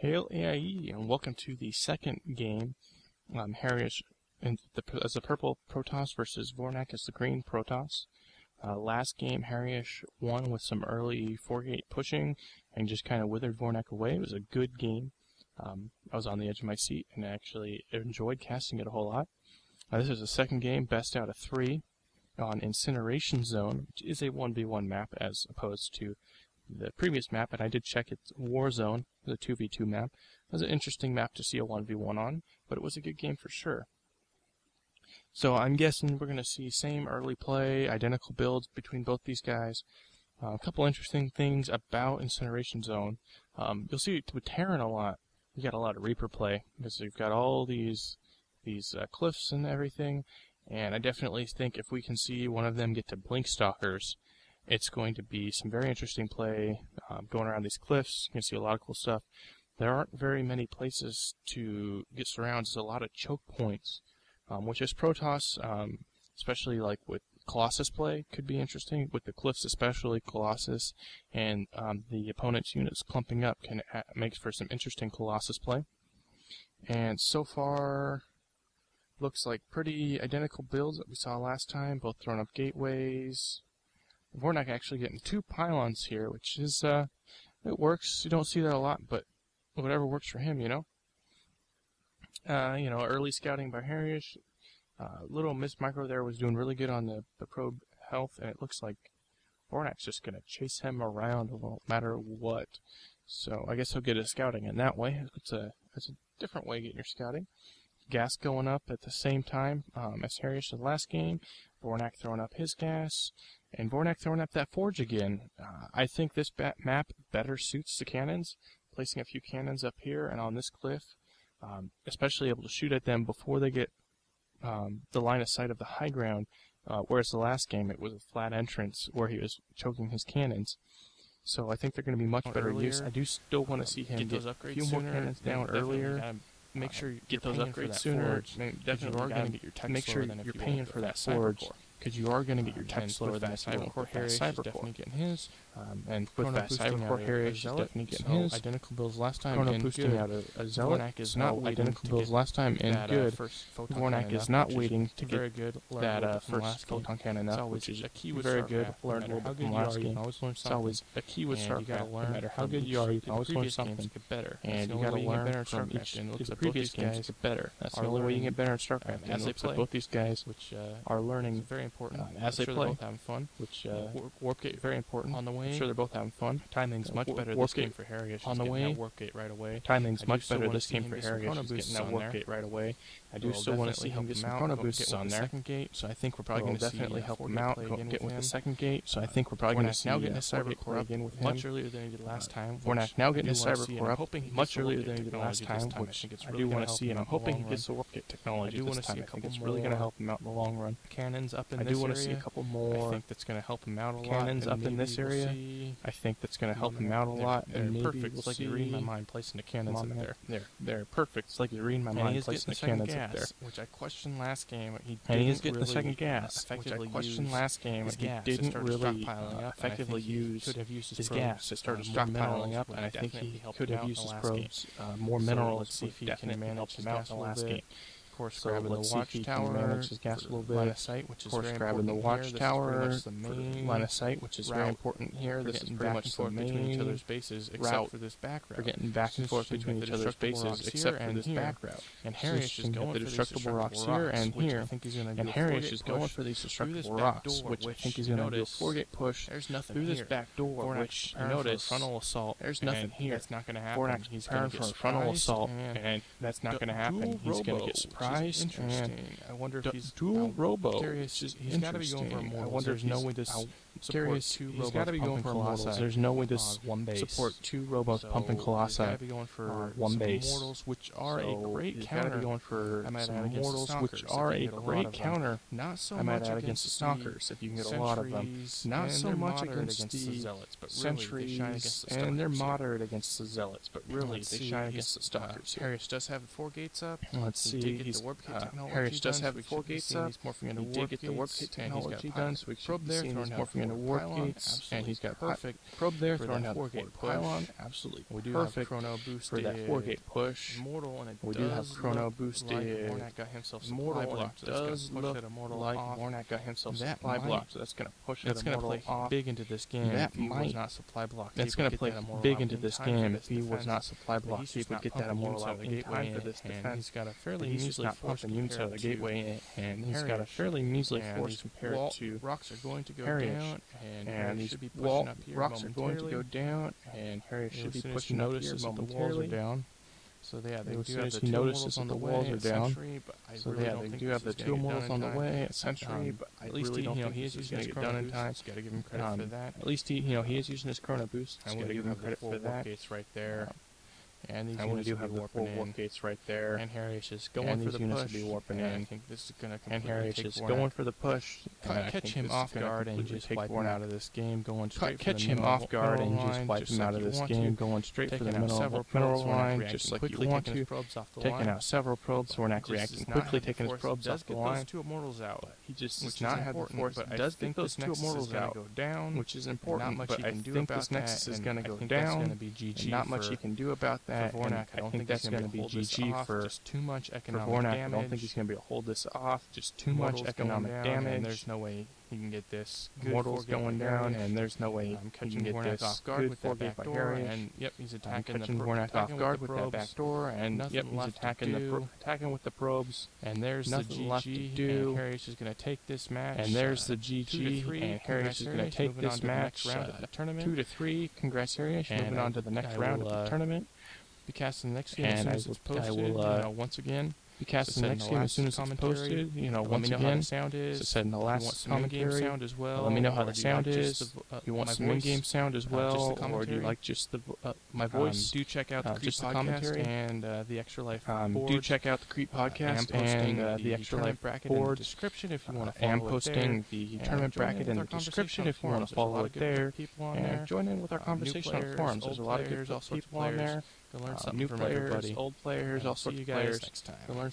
Hail AIE, and welcome to the second game. Harrierish as the purple Protoss versus Vornak as the green Protoss. Last game, Harrierish won with some early 4-gate pushing and just kind of withered Vornak away. It was a good game. I was on the edge of my seat and actually enjoyed casting it a whole lot. This is the second game, best out of 3 on Incineration Zone, which is a 1v1 map as opposed to the previous map, and I did check it's War Zone, the 2v2 map. It was an interesting map to see a 1v1 on, but it was a good game for sure. So I'm guessing we're going to see same early play, identical builds between both these guys. A couple interesting things about Incineration Zone. You'll see with Terran a lot, you got a lot of Reaper play, because you've got all these cliffs and everything, and I definitely think if we can see one of them get to Blink Stalkers, it's going to be some very interesting play going around these cliffs. You can see a lot of cool stuff. There aren't very many places to get surrounds. There's a lot of choke points, which is Protoss, especially like with Colossus play, could be interesting. With the cliffs especially, Colossus and the opponent's units clumping up can make for some interesting Colossus play. And so far, looks like pretty identical builds that we saw last time, both throwing up gateways. Vornak actually getting 2 pylons here, which is, it works. You don't see that a lot, but whatever works for him, you know. Early scouting by Harrierish. Little Miss Micro there was doing really good on the probe health, and it looks like Vornak's just going to chase him around no matter what. So I guess he'll get his scouting in that way. It's a different way of getting your scouting. Gas going up at the same time as Harrierish the last game. Vornak throwing up his gas, and Vornak throwing up that forge again. I think this map better suits the cannons, placing a few cannons up here and on this cliff, especially able to shoot at them before they get the line of sight of the high ground, whereas the last game it was a flat entrance where he was choking his cannons. So I think they're going to be much better use. I do still want to see him get a few more cannons down earlier. Make sure you get those upgrades sooner. Definitely are going to get your tech. Make sure you're paying for that forge, because you are going to get your tech slower than that Cybercore. Harrierish is definitely getting his, and with that Cybercore, Harrierish is definitely getting his. Identical builds last time and boosting out a Zealot. Vornak is not identical builds last time and good. Vornak is not waiting to get that first photon cannon up, which is very good. Learn a little bit from last game. It's always a key with StarCraft. No matter how good you are, you can always learn something. And you got to learn from the previous games get better. That's the only way you can get better in StarCraft. As they play, both these guys are learning very important as they play. Both having fun. Which warp gate very important on the way. I'm sure they're both having fun. Timing's much better this game for Harrierish. On the way, warp gate right away. Timing's much better this game for Harrierish. He's getting that warp gate right away. I do still want to see him get some chrono boosts on there. So I think we're probably going to definitely help him out. Get with the second gate. So I think we're probably going to see now getting a Cybercore again with him much earlier than he did last time. Vornak now getting his Cybercore up much earlier than he did last time, which I do want to see, and I'm hoping he gets the warp gate technology this time. I think it's really going to help him out in the long run. Cannons up in this area. I do want to see a couple more. I think that's going to help him out a lot. Cannons up in this area. I think that's going to help him out a lot. And perfect. It's like you're reading my mind placing the cannons up there. They're perfect. It's like you're reading my mind placing the cannons up there. Which I questioned last game. And he is getting the second gas, which I questioned last game. He didn't really effectively use his gas. It started stockpiling up, and I think he could have used his probes more minerals. If he can manage him out in the last game. Of course, grabbing the watchtower, manage his gas a little bit. Line of sight, which is very grabbing the watchtower, line of sight, which is very important here. This is pretty much the main between each other's bases, except for this back route. We're getting back and forth between each other's bases, except for this back route. And Harrierish is going for the destructible rocks here and here. And Harrierish is going for these destructible rocks, which I think he's going to do a 4-gate push through this back door, which I notice frontal assault. There's nothing here. That's not going to happen. He's preparing for a frontal assault, and that's not going to happen. He's going to get surprised. Interesting. I wonder if he's dual robo. He's got to be going for more. I wonder if there's no way this support 2 robos. He's got to be going for Colossi. There's no way this support 2 robos pumping Colossi. He's got to be going for 1 base. Mortals, which are a great counter. Got to be going for some mortals, which are a great counter. Not so much against the stalkers, if you can get a lot of them. Not so much against the zealots, but sentries, and they're moderate against the zealots, but really they shine against the stalkers. Harrierish does have 4 gates up. Let's see. Harrierish does have 4 gates up. He did get the warp gate technology done, so we should be seeing he's morphing into warp gates, and he's got a perfect probe there, throwing down the forward pylon. Absolutely We do perfect have chrono boosted for that 4-gate push. Immortal, and We do have chrono boosted. like Vornak got himself supply Immortal, block, and so that's does gonna push look that Immortal like off. Vornak got himself That supply might- block, so that's going to push that That's gonna Immortal play off. big into this game. That if he might- was not supply blocked. That's going to play big into this game. If he was not supply blocked, he would get that Immortal out in time for this defense. He's got a fairly He's just measly not force pumping units out of the compared to gateway, and he's got a Harrierish. fairly measly And force these compared to rocks are going to go Harrierish. down, and And Harrierish these should be pushing up here rocks are going to go momentarily. down, and Harrierish should be pushing up here notices that the walls are momentarily. down. So yeah, they As do soon have as the he two notices immortals that on the the walls way are at down. Century, but I So really yeah, don't they think do this have the is gonna two get done immortals in on the time. way at Century, but I At least really don't think he this is is going to using get done in his time. Just gotta give him credit for that. At least he is using his chrono boost. And Just we got to do give him have the credit four for warp that. gates right there. And these And we units do will have be the warping 4 warp in. gates right there. And Harrierish is And going for these the units push. will be warping and in. I think this is going to And completely Harrierish take is Vornak. going for the push. and I Catch think him this is off gonna guard and completely just take wipe him Vornak out of this game, going straight for the catch him mineral- off guard and mineral just line, wipe just him like out of you this want game, to. going straight for the Taking out several mineral probes, line, Vornak just like quickly you want taking his to. probes off the Taking line. out several probes, Vornak Just reacting does not quickly, have the taking his force. probes Does off the get line. those two immortals out. He just Which does not have the important, force. but He I does think get those this two nexus is immortals gonna out, go down, which is not important. much But you I can do think about this nexus that, is and going to I go think that's down. gonna be GG And not much for- you can do about that. for Vornak. and I I don't think think that's he's going to gonna be hold this GG off. for Just too much economic Vornak. damage. I don't think he's going to be able to hold this off. Just too much Immortals economic going down, damage. and there's no way he can get this. Good Immortals 4-gate going by down, Harrierish. and there's no way he Catching can get Vornak this. off guard Good with that 4-gate back by door, Harrierish. and yep, he's attacking Catching the Vornak off guard with that probes. back door, and Nothing yep, he's left to attacking do. attacking with the probes. And there's Nothing the left to GG, do. and Harrierish is going to take this match. And there's the 2 to GG, 3. and Harrierish is going to take Moving on this to the match next round of the tournament. 2 to 3. Congrats, Harrierish. And Moving on to the next round of the tournament. Be casting the next game And as soon I as it's will- I posted. will, Once again, Be casting the said in next the game as last soon as it's commentary. posted. let me Once know how the again, sound is. as I said in the If you want last some in-game commentary. sound as well. Let me know how or the do you sound like is. just the, You want my some voice? in-game sound as just the well, or do you commentary? like just the my voice? Do check out the Creep just the podcast commentary. and the Extra Life Do board. check out the Creep podcast and and the Extra tournament Life bracket in the board. description if you want to follow And it posting there. the And tournament join in bracket with in our the description conversation if you want forums. to There's a lot follow of it good there. people on And there. join in with our New conversation on players, forums. There's a old lot of players, good all sorts of people on players. there. Go learn something New from players, everybody. old players, all See sorts you of guys players. next time. To learn something